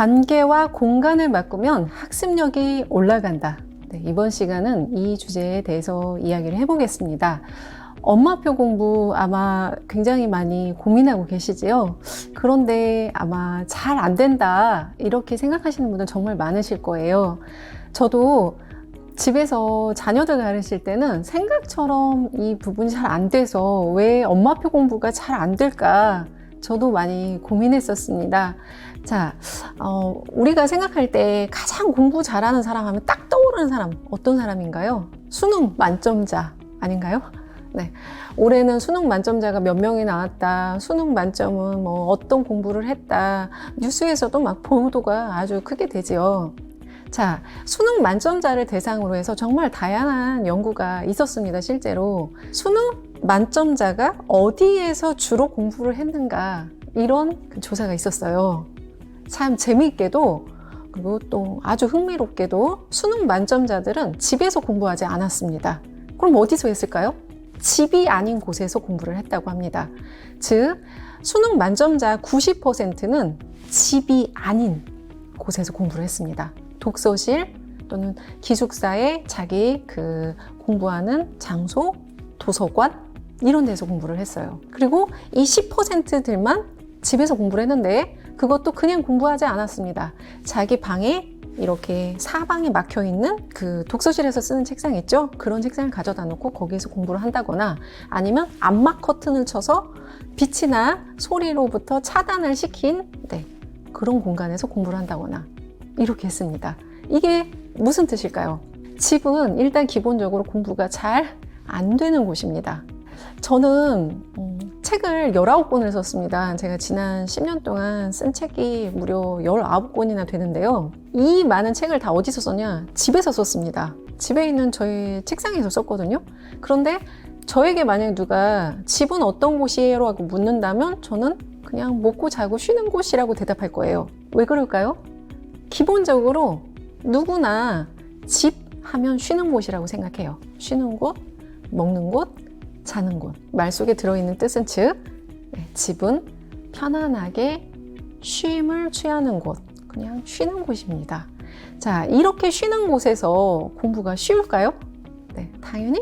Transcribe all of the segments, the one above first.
관계와 공간을 바꾸면 학습력이 올라간다. 네, 이번 시간은 이 주제에 대해서 이야기를 해보겠습니다. 엄마표 공부 아마 굉장히 많이 고민하고 계시지요. 그런데 아마 잘 안 된다 이렇게 생각하시는 분들 정말 많으실 거예요. 저도 집에서 자녀들 가르칠 때는 생각처럼 이 부분이 잘 안 돼서 왜 엄마표 공부가 잘 안 될까 저도 많이 고민했었습니다. 자, 우리가 생각할 때 가장 공부 잘하는 사람 하면 딱 떠오르는 사람 어떤 사람인가요? 수능 만점자 아닌가요? 네. 올해는 수능 만점자가 몇 명이 나왔다. 수능 만점은 뭐 어떤 공부를 했다. 뉴스에서도 막 보도가 아주 크게 되지요. 자, 수능 만점자를 대상으로 해서 정말 다양한 연구가 있었습니다. 실제로 수능 만점자가 어디에서 주로 공부를 했는가 이런 조사가 있었어요. 참 재미있게도 그리고 또 아주 흥미롭게도 수능 만점자들은 집에서 공부하지 않았습니다. 그럼 어디서 했을까요? 집이 아닌 곳에서 공부를 했다고 합니다. 즉 수능 만점자 90%는 집이 아닌 곳에서 공부를 했습니다. 독서실 또는 기숙사에 자기 공부하는 장소, 도서관 이런 데서 공부를 했어요. 그리고 이 10%들만 집에서 공부를 했는데 그것도 그냥 공부하지 않았습니다. 자기 방에 이렇게 사방에 막혀 있는 독서실에서 쓰는 책상 있죠? 그런 책상을 가져다 놓고 거기에서 공부를 한다거나 아니면 암막 커튼을 쳐서 빛이나 소리로부터 차단을 시킨 그런 공간에서 공부를 한다거나 이렇게 했습니다. 이게 무슨 뜻일까요? 집은 일단 기본적으로 공부가 잘 안 되는 곳입니다. 저는 책을 19권을 썼습니다. 제가 지난 10년 동안 쓴 책이 무려 19권이나 되는데요. 이 많은 책을 다 어디서 썼냐? 집에서 썼습니다. 집에 있는 저희 책상에서 썼거든요. 그런데 저에게 만약 누가 집은 어떤 곳이에요? 라고 묻는다면 저는 그냥 먹고 자고 쉬는 곳이라고 대답할 거예요. 왜 그럴까요? 기본적으로 누구나 집 하면 쉬는 곳이라고 생각해요. 쉬는 곳, 먹는 곳, 자는 곳. 말 속에 들어있는 뜻은 즉 집은 편안하게 쉼을 취하는 곳, 그냥 쉬는 곳입니다. 자, 이렇게 쉬는 곳에서 공부가 쉬울까요? 네, 당연히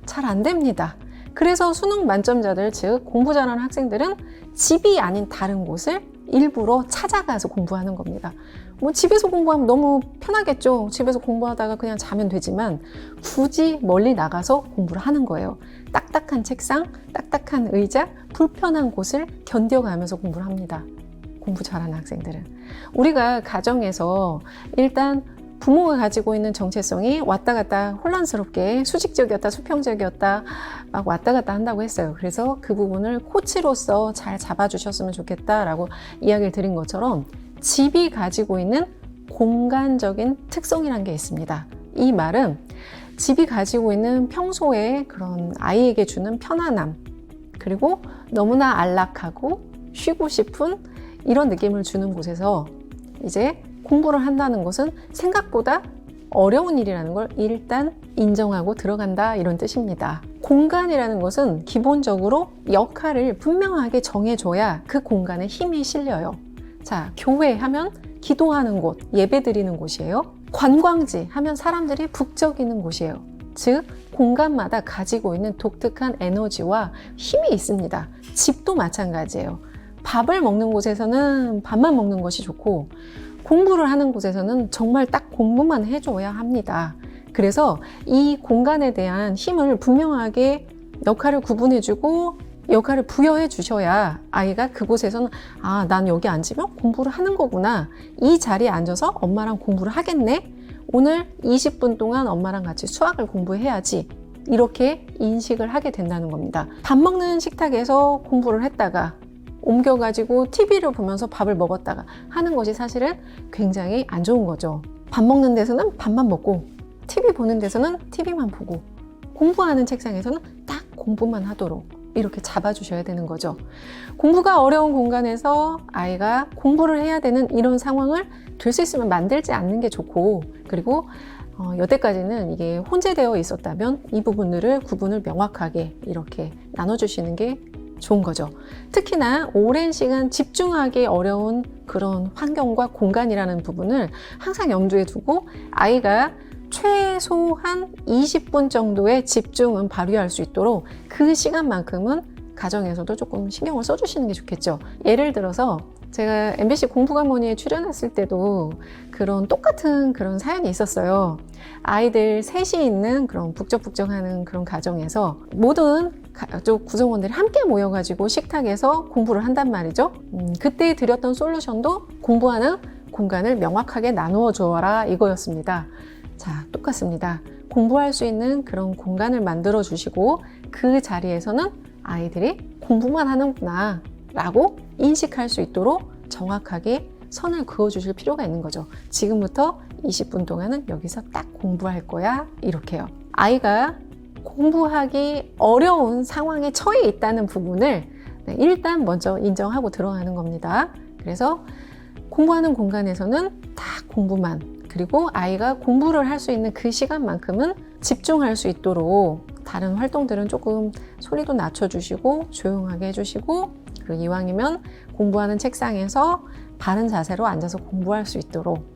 잘 안 됩니다. 그래서 수능 만점자들, 즉 공부 잘하는 학생들은 집이 아닌 다른 곳을 일부러 찾아가서 공부하는 겁니다. 뭐 집에서 공부하면 너무 편하겠죠. 집에서 공부하다가 그냥 자면 되지만 굳이 멀리 나가서 공부를 하는 거예요. 딱딱한 책상, 딱딱한 의자, 불편한 곳을 견뎌가면서 공부를 합니다. 공부 잘하는 학생들은. 우리가 가정에서 일단 부모가 가지고 있는 정체성이 왔다 갔다 혼란스럽게 수직적이었다, 수평적이었다 막 왔다 갔다 한다고 했어요. 그래서 그 부분을 코치로서 잘 잡아주셨으면 좋겠다라고 이야기를 드린 것처럼 집이 가지고 있는 공간적인 특성이라는 게 있습니다. 이 말은 집이 가지고 있는 평소에 그런 아이에게 주는 편안함, 그리고 너무나 안락하고 쉬고 싶은 이런 느낌을 주는 곳에서 이제 공부를 한다는 것은 생각보다 어려운 일이라는 걸 일단 인정하고 들어간다 이런 뜻입니다. 공간이라는 것은 기본적으로 역할을 분명하게 정해줘야 그 공간에 힘이 실려요. 자, 교회 하면 기도하는 곳, 예배 드리는 곳이에요. 관광지 하면 사람들이 북적이는 곳이에요. 즉, 공간마다 가지고 있는 독특한 에너지와 힘이 있습니다. 집도 마찬가지예요. 밥을 먹는 곳에서는 밥만 먹는 것이 좋고 공부를 하는 곳에서는 정말 딱 공부만 해줘야 합니다. 그래서 이 공간에 대한 힘을 분명하게 역할을 구분해주고 역할을 부여해 주셔야 아이가 그곳에서는 아, 난 여기 앉으면 공부를 하는 거구나. 이 자리에 앉아서 엄마랑 공부를 하겠네. 오늘 20분 동안 엄마랑 같이 수학을 공부해야지. 이렇게 인식을 하게 된다는 겁니다. 밥 먹는 식탁에서 공부를 했다가 옮겨가지고 TV를 보면서 밥을 먹었다가 하는 것이 사실은 굉장히 안 좋은 거죠. 밥 먹는 데서는 밥만 먹고 TV 보는 데서는 TV만 보고 공부하는 책상에서는 딱 공부만 하도록 이렇게 잡아주셔야 되는 거죠. 공부가 어려운 공간에서 아이가 공부를 해야 되는 이런 상황을 될 수 있으면 만들지 않는 게 좋고 그리고 여태까지는 이게 혼재되어 있었다면 이 부분들을 구분을 명확하게 이렇게 나눠주시는 게 좋은 거죠. 특히나 오랜 시간 집중하기 어려운 그런 환경과 공간이라는 부분을 항상 염두에 두고 아이가 최소한 20분 정도의 집중은 발휘할 수 있도록 그 시간만큼은 가정에서도 조금 신경을 써주시는 게 좋겠죠. 예를 들어서 제가 MBC 공부가모니에 출연했을 때도 그런 똑같은 그런 사연이 있었어요. 아이들 셋이 있는 그런 북적북적하는 그런 가정에서 모든 가족 구성원들이 함께 모여가지고 식탁에서 공부를 한단 말이죠. 그때 드렸던 솔루션도 공부하는 공간을 명확하게 나누어 주어라 이거였습니다. 자, 똑같습니다. 공부할 수 있는 그런 공간을 만들어 주시고 그 자리에서는 아이들이 공부만 하는구나 라고 인식할 수 있도록 정확하게 선을 그어 주실 필요가 있는 거죠. 지금부터 20분 동안은 여기서 딱 공부할 거야 이렇게요. 아이가 공부하기 어려운 상황에 처해 있다는 부분을 일단 먼저 인정하고 들어가는 겁니다. 그래서 공부하는 공간에서는 딱 공부만, 그리고 아이가 공부를 할 수 있는 그 시간만큼은 집중할 수 있도록 다른 활동들은 조금 소리도 낮춰주시고 조용하게 해주시고, 그리고 이왕이면 공부하는 책상에서 바른 자세로 앉아서 공부할 수 있도록.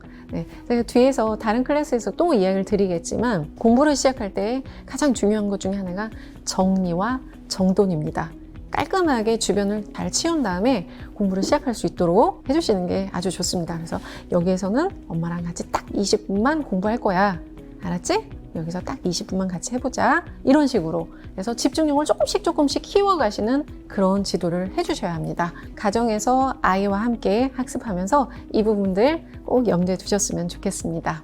제가 뒤에서 다른 클래스에서 또 이야기를 드리겠지만 공부를 시작할 때 가장 중요한 것 중에 하나가 정리와 정돈입니다. 깔끔하게 주변을 잘 치운 다음에 공부를 시작할 수 있도록 해주시는 게 아주 좋습니다. 그래서 여기에서는 엄마랑 같이 딱 20분만 공부할 거야. 알았지? 여기서 딱 20분만 같이 해보자. 이런 식으로. 그래서 집중력을 조금씩 키워가시는 그런 지도를 해주셔야 합니다. 가정에서 아이와 함께 학습하면서 이 부분들 꼭 염두에 두셨으면 좋겠습니다.